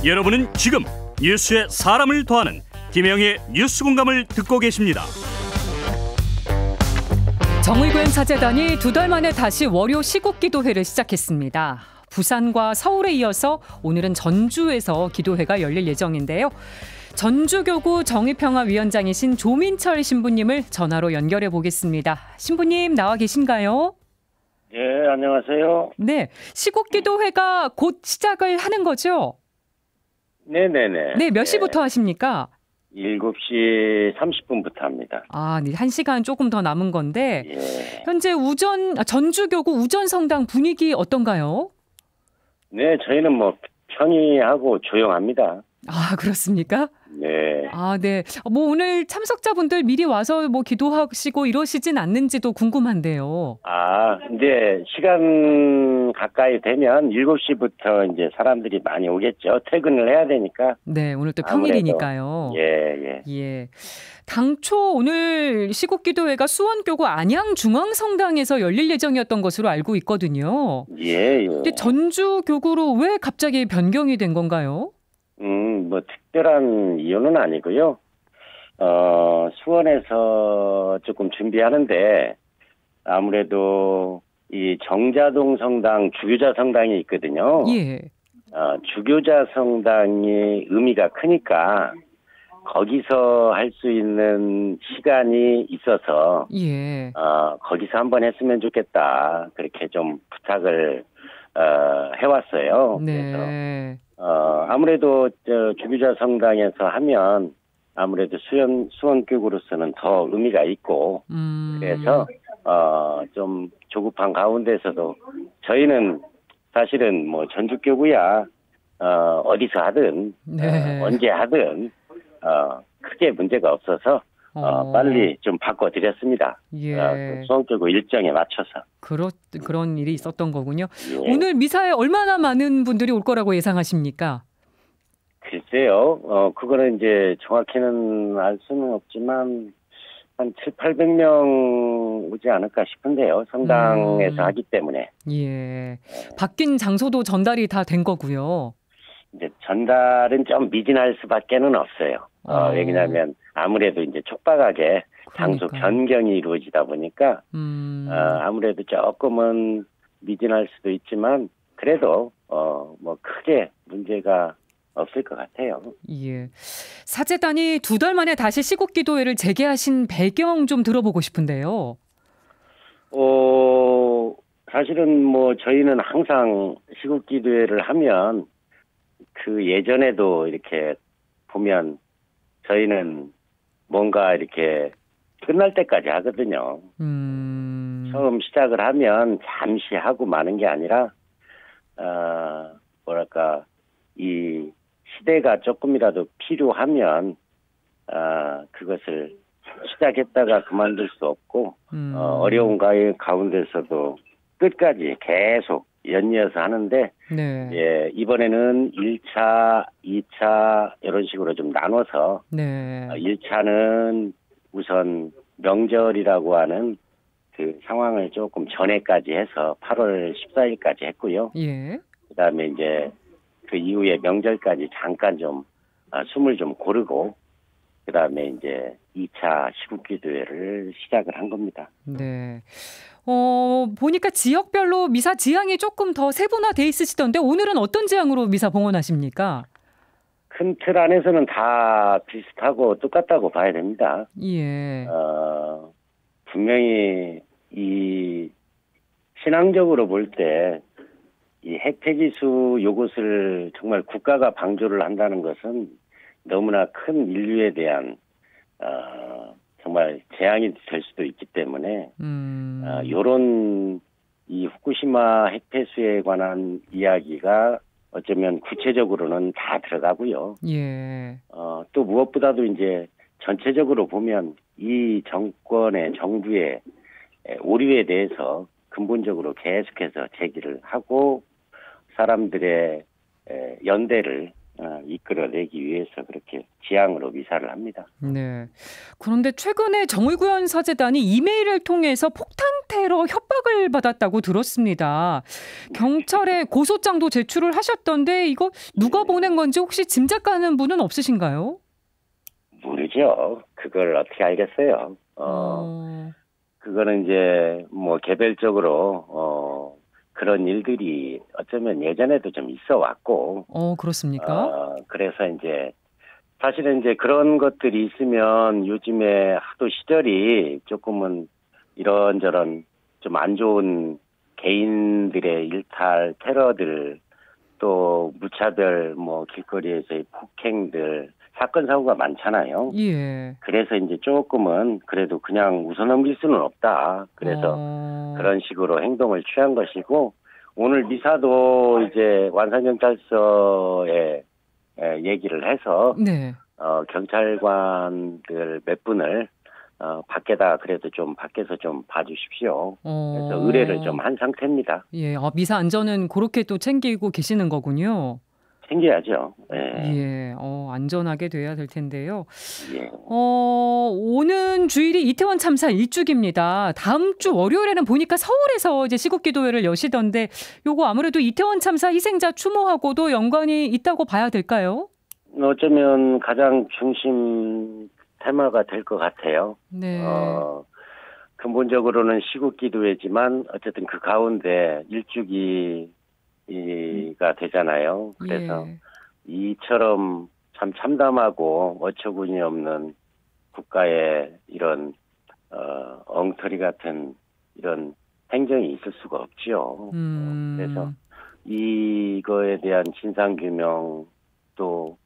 여러분은 지금 뉴스에 사람을 더하는 김영희의 뉴스 공감을 듣고 계십니다. 정의교회사재단이 2달 만에 다시 월요 시국기도회를 시작했습니다. 부산과 서울에 이어서 오늘은 전주에서 기도회가 열릴 예정인데요. 전주교구 정의평화위원장이신 조민철 신부님을 전화로 연결해 보겠습니다. 신부님 나와 계신가요? 네, 안녕하세요. 네, 시국기도회가 곧 시작을 하는 거죠? 네네네. 네, 몇 시부터 하십니까? 7시 30분부터 합니다. 아, 네, 1시간 조금 더 남은 건데 예. 현재 전주교구 우전성당 분위기 어떤가요? 네, 저희는 뭐 평이하고 조용합니다. 아, 그렇습니까? 네. 아, 네. 뭐 오늘 참석자분들 미리 와서 뭐 기도하시고 이러시진 않는지도 궁금한데요. 아, 이제 시간 가까이 되면 7시부터 이제 사람들이 많이 오겠죠. 퇴근을 해야 되니까. 네, 오늘 또 아무래도. 평일이니까요. 예. 예. 당초 오늘 시국기도회가 수원교구 안양중앙성당에서 열릴 예정이었던 것으로 알고 있거든요. 예. 근데 전주교구로 왜 갑자기 변경이 된 건가요? 뭐 특별한 이유는 아니고요. 수원에서 조금 준비하는데 아무래도 이 정자동 성당, 주교자 성당이 있거든요. 예. 주교자 성당이 의미가 크니까 거기서 할 수 있는 시간이 있어서 예. 거기서 한번 했으면 좋겠다. 그렇게 좀 부탁을 해왔어요. 네. 그래서 아무래도 주교자 성당에서 하면 아무래도 수원교구로서는 더 의미가 있고 그래서 좀 조급한 가운데서도 저희는 사실은 뭐 전주교구야 어디서 하든 네. 언제 하든 크게 문제가 없어서 빨리 좀 바꿔드렸습니다. 예. 수원교구 일정에 맞춰서. 그런 일이 있었던 거군요. 예. 오늘 미사에 얼마나 많은 분들이 올 거라고 예상하십니까? 글쎄요. 그거는 이제 정확히는 알 수는 없지만 한 700~800명 오지 않을까 싶은데요. 성당에서 하기 때문에. 예. 바뀐 장소도 전달이 다 된 거고요. 이제 전달은 좀 미진할 수밖에는 없어요. 왜냐하면 아무래도 이제 촉박하게 장소 그러니까요. 변경이 이루어지다 보니까 아무래도 조금은 미진할 수도 있지만 그래도 뭐 크게 문제가 없을 것 같아요. 예. 사재단이 2달 만에 다시 시국기도회를 재개하신 배경 좀 들어보고 싶은데요. 사실은 뭐 저희는 항상 시국기도회를 하면 그 예전에도 이렇게 보면 저희는 뭔가 이렇게 끝날 때까지 하거든요. 처음 시작을 하면 잠시 하고 마는 게 아니라 이 시대가 조금이라도 필요하면 그것을 시작했다가 그만둘 수 없고 어려운 가운데서도 끝까지 계속 연이어서 하는데 네. 예, 이번에는 1차, 2차 이런 식으로 좀 나눠서 네. 1차는 우선 명절이라고 하는 그 상황을 조금 전에까지 해서 8월 14일까지 했고요. 예. 그다음에 이제 그 이후에 명절까지 잠깐 좀 숨을 좀 고르고 그다음에 이제 2차 시국기도회를 시작을 한 겁니다. 네. 보니까 지역별로 미사 지향이 조금 더 세분화돼 있으시던데 오늘은 어떤 지향으로 미사 봉헌하십니까? 큰 틀 안에서는 다 비슷하고 똑같다고 봐야 됩니다. 예. 분명히 이 신앙적으로 볼 때 이 핵폐기수 요것을 정말 국가가 방조를 한다는 것은 너무나 큰 인류에 대한 정말 재앙이 될 수도 있기 때문에 요런 이 후쿠시마 핵폐수에 관한 이야기가 어쩌면 구체적으로는 다 들어가고요. 예. 또 무엇보다도 이제 전체적으로 보면 이 정부의 오류에 대해서 근본적으로 계속해서 제기를 하고 사람들의 연대를 이끌어내기 위해서 그렇게 지향으로 미사를 합니다. 네. 그런데 최근에 정의구현 사재단이 이메일을 통해서 폭탄 테러 협박을 받았다고 들었습니다. 경찰에 고소장도 제출을 하셨던데 이거 누가 보낸 건지 혹시 짐작 가는 분은 없으신가요? 모르죠. 그걸 어떻게 알겠어요. 그거는 이제 뭐 개별적으로 그런 일들이 어쩌면 예전에도 좀 있어 왔고. 그렇습니까? 그래서 이제 사실은 이제 그런 것들이 있으면 요즘에 하도 시절이 조금은 이런저런 좀 안 좋은 개인들의 일탈, 테러들, 또 무차별 뭐 길거리에서의 폭행들, 사건 사고가 많잖아요. 예. 그래서 이제 조금은 그래도 그냥 웃어넘길 수는 없다. 그래서 그런 식으로 행동을 취한 것이고, 오늘 미사도 이제 완산경찰서에 얘기를 해서 네. 경찰관들 몇 분을 밖에다 그래도 좀 밖에서 좀 봐주십시오. 그래서 의뢰를 좀 한 상태입니다. 예, 미사 안전은 그렇게 또 챙기고 계시는 거군요. 챙겨야죠. 예, 안전하게 돼야 될 텐데요. 예. 오는 주일이 이태원 참사 1주기입니다. 다음 주 월요일에는 보니까 서울에서 이제 시국기도회를 여시던데, 요거 아무래도 이태원 참사 희생자 추모하고도 연관이 있다고 봐야 될까요? 어쩌면 가장 중심 테마가 될 것 같아요. 네. 근본적으로는 시국기도회지만 어쨌든 그 가운데 일주기가 되잖아요. 그래서 예. 이처럼 참 참담하고 어처구니 없는 국가의 이런 엉터리 같은 이런 행정이 있을 수가 없지요. 그래서 이거에 대한 진상규명 또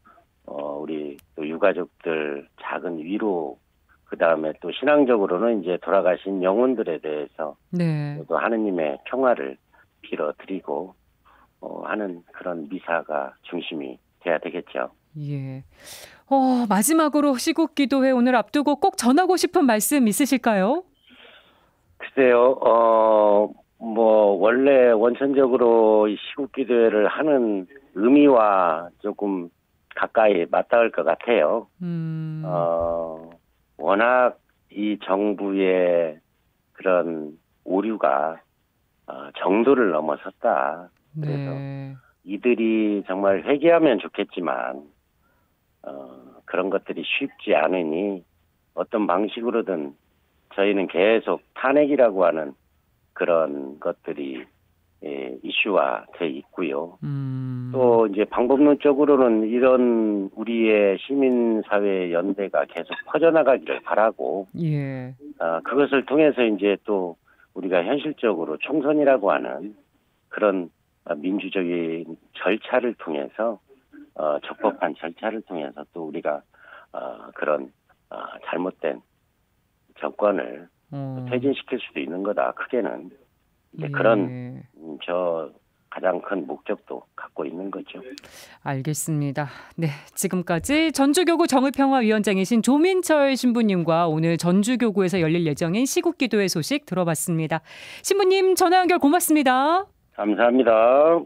우리 또 유가족들 작은 위로, 그 다음에 또 신앙적으로는 이제 돌아가신 영혼들에 대해서 네. 또 하느님의 평화를 빌어드리고 하는 그런 미사가 중심이 돼야 되겠죠. 예. 마지막으로 시국기도회 오늘 앞두고 꼭 전하고 싶은 말씀 있으실까요? 글쎄요, 뭐 원래 원천적으로 이 시국기도회를 하는 의미와 조금 가까이 맞닿을 것 같아요. 워낙 이 정부의 그런 오류가 정도를 넘어섰다. 그래서 네. 이들이 정말 회개하면 좋겠지만 그런 것들이 쉽지 않으니 어떤 방식으로든 저희는 계속 탄핵이라고 하는 그런 것들이 이슈화 돼 있고요. 또 이제 방법론적으로는 이런 우리의 시민사회 연대가 계속 퍼져나가기를 바라고, 예. 그것을 통해서 이제 또 우리가 현실적으로 총선이라고 하는 그런 민주적인 절차를 통해서 적법한 절차를 통해서 또 우리가 그런 잘못된 정권을 퇴진시킬 수도 있는 거다. 크게는 이제 그런 가장 큰 목적도 갖고 있는 거죠. 알겠습니다. 네, 지금까지 전주교구 정의평화위원장이신 조민철 신부님과 오늘 전주교구에서 열릴 예정인 시국기도회 소식 들어봤습니다. 신부님 전화 연결 고맙습니다. 감사합니다.